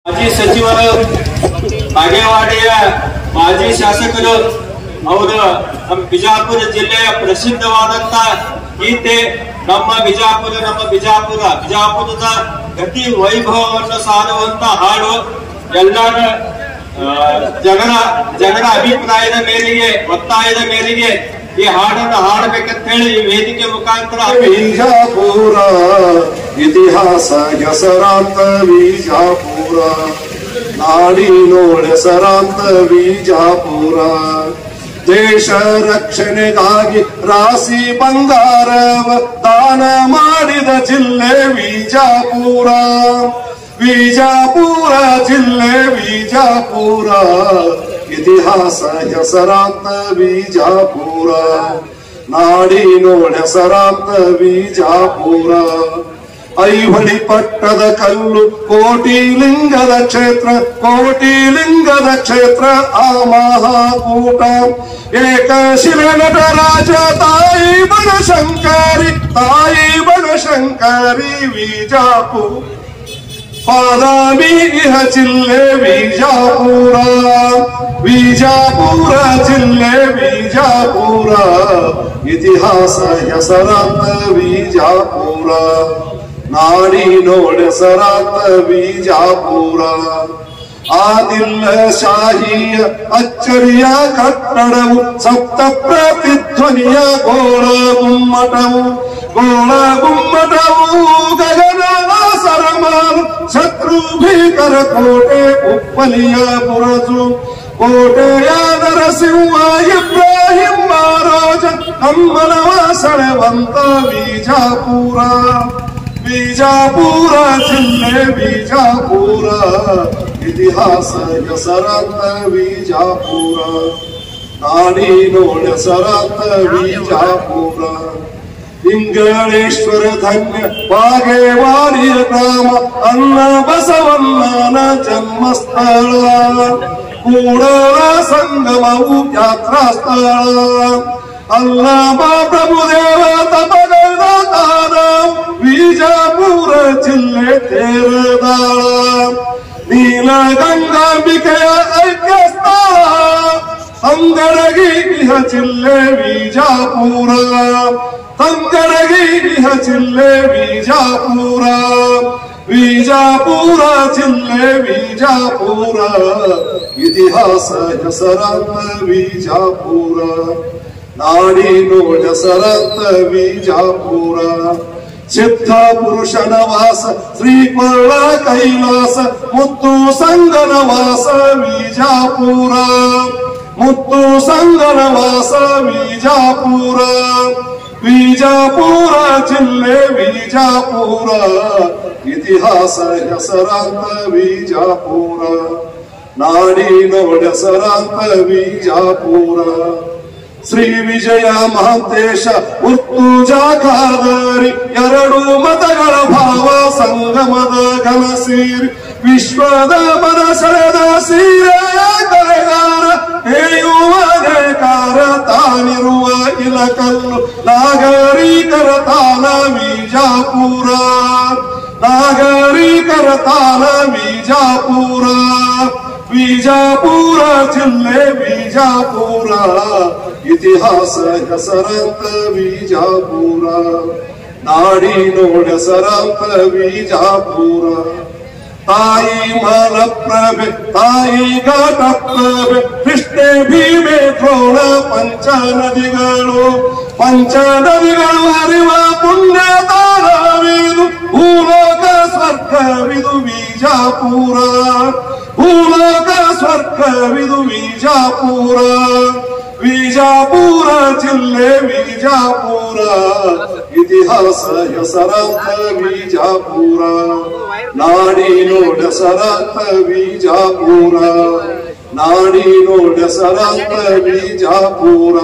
ಮಾಜಿ ಸಚಿವರು ಬಾಗೇವಾಡಿಯ ಮಾಜಿ ಶಾಸಕರು ಅವರು ನಮ್ಮ ಬಿಜಾಪುರ ಜಿಲ್ಲೆಯ ಪ್ರಸಿದ್ಧವಾದಂತ ಗೀತೆ ನಮ್ಮ ಬಿಜಾಪುರದ ಗತಿ ವೈಭವವನ್ನು ಸಾರುವಂತ ಹಾಡು ಎಲ್ಲರ ಜನರ ಅಭಿಪ್ರಾಯದ ಮೇರೆಗೆ ಒತ್ತಾಯದ ಮೇರೆಗೆ ಈ ಹಾಡನ್ನು ಹಾಡಬೇಕಂತ ಹೇಳಿ ಈ ವೇದಿಕೆ ಮುಖಾಂತರ ಬಿಜಾಪುರ ಇತಿಹಾಸ ಹೆಸರಾಂತ ಬಿಜಾಪುರ ನಾಡಿನೋಳ ಹೆಸರಾಂತ ಬಿಜಾಪುರ ದೇಶ ರಕ್ಷಣೆಗಾಗಿ ರಾಶಿ ಬಂಗಾರವ ದಾನ ಮಾಡಿದ ಜಿಲ್ಲೆ ಬಿಜಾಪುರ ಜಿಲ್ಲೆ ಬಿಜಾಪುರ ಇತಿಹಾಸ ಹೆಸರಾಂತ ಬಿಜಾಪುರ ನಾಡಿನೋಳ ಹೆಸರಾಂತ ಬಿಜಾಪುರ ಐಹೊಳಿ ಪಟ್ಟದ ಕಲ್ಲು ಕೋಟಿ ಲಿಂಗದ ಕ್ಷೇತ್ರ ಆ ಮಹಾಕೂಟ ಏಕಶಿಲೆ ನಟರಾಜ ತಾಯಿ ಬನಶಂಕರಿ ಬಿಜಾಪುರ ಬಾದಾಮಿ ಇಹ ಜಿಲ್ಲೆ ಬಿಜಾಪುರ ಜಿಲ್ಲೆ ಬಿಜಾಪುರ ಇತಿಹಾಸ ಹೆಸರಾಂತ ಬಿಜಾಪುರ ನಾಡಿನೋಳ ಹೆಸರಾಂತ ಬಿಜಾಪುರ ಆದಿಲ್ಲ ಶಾಹಿಯ ಅಚ್ಚರಿಯ ಕಟ್ಟಡವು ಸಪ್ತ ಪ್ರತಿಧ್ವನಿಯ ಗೋಳ ಗುಮ್ಮಟವು ಗಗನದ ಸರಮಾನು ಶತ್ರು ಭೀಕರ ಕೋಟೆ ಉಪ್ಪಲಿಯ ಬುರಜು ಕೋಟೆಯ ನರಸಿಂಹ ಇಬ್ರಾಹಿಂ ಮಹಾರಾಜ ನಮ್ಮನವ ಸೆಳೆವಂತ ಬಿಜಾಪುರ ಜಿಲ್ಲೆ ಬಿಜಾಪುರ ಇತಿಹಾಸ ಹೆಸರಾಂತ ಬಿಜಾಪುರ ನಾಡಿನೋಳ ಹೆಸರಾಂತ ಬಿಜಾಪುರ ಇಂಗಳೇಶ್ವರ ಧನ್ಯ ಬಾಗೇವಾಡಿಯ ಗ್ರಾಮ ಅನ್ನ ಬಸವಣ್ಣನ ಜನ್ಮಸ್ಥಳ ಕೂಡಲ ಸಂಗಮವು ಯಾತ್ರಾ ಸ್ಥಳ ಅಲ್ಲಮ ಪ್ರಭುದೇವ ತಪಗದ ತಾನ ಬಿಜಾಪುರ ಜಿಲ್ಲೆ ತೇರದಾಳ ನೀಲಗಂಗಾಂಬಿಕೆಯ ಐಕ್ಯ ಸ್ಥಳ ತಂಗಡಗಿ ಇಹ ಜಿಲ್ಲೆ ಬಿಜಾಪುರ ಜಿಲ್ಲೆ ಬಿಜಾಪುರ ಜಿಲ್ಲೆ ಬಿಜಾಪುರ ಇತಿಹಾಸ ಹೆಸರಾಂತ ಬಿಜಾಪುರ ನಾಡಿನೋಳ ಹೆಸರಾಂತ ಬಿಜಾಪುರ ಸಿದ್ಧ ಪುರುಷನ ವಾಸ ಶ್ರೀಕೊಳ್ಳ ಕೈಲಾಸ ಮುತ್ತು ಸಂಗನ ವಾಸ ಬಿಜಾಪುರ ಬಿಜಾಪುರ ಜಿಲ್ಲೆ ಬಿಜಾಪುರ ಇತಿಹಾಸ ಹೆಸರಾಂತ ಬಿಜಾಪುರ ನಾಡಿನೋಳ ಹೆಸರಾಂತ ಬಿಜಾಪುರ ಶ್ರೀ ವಿಜಯ ಮಹಾಂತೇಶ ಉರ್ತುಜಾಕಾದರಿ ಎರಡು ಮತಗಳ ಭಾವ ಸಂಗಮದ ಘನ ಸೀರಿ ವಿಶ್ವದ ಮನ ಸೆಳೆದ ಸೀರೆ ಕಲೆಗಾರ ಹೇಯುವ ನೇಕಾರ ತಾನಿರುವ ಇಲಕಲ್ಲು ನಾಗರಿಕರ ತಾನ ಬಿಜಾಪುರ ಬಿಜಾಪುರ ಜಿಲ್ಲೆ ಬಿಜಾಪುರ ಇತಿಹಾಸ ಹೆಸರಾಂತ ಬಿಜಾಪುರ ನಾಡಿನೋಳ ಹೆಸರಾಂತ ಬಿಜಾಪುರ ತಾಯಿ ಮಲಪ್ರಭೆ ತಾಯಿ ಘಟಪ್ರಭೆ ಕೃಷ್ಣೆ ಭೀಮೆ ದ್ರೋಣ ಪಂಚ ನದಿಗಳು ಹರಿವ ಪುಣ್ಯ ತಾಣವಿದು ಭೂಲೋಕ ಸ್ವರ್ಗವಿದು ಬಿಜಾಪುರ ಬಿಜಾಪುರ ಜಿಲ್ಲೆ ಬಿಜಾಪುರ ಇತಿಹಾಸ ಹೆಸರಾಂತ ಬಿಜಾಪುರ ನಾಡಿನೋಳ ಹೆಸರಾಂತ ಬಿಜಾಪುರ ಬಿಜಾಪುರ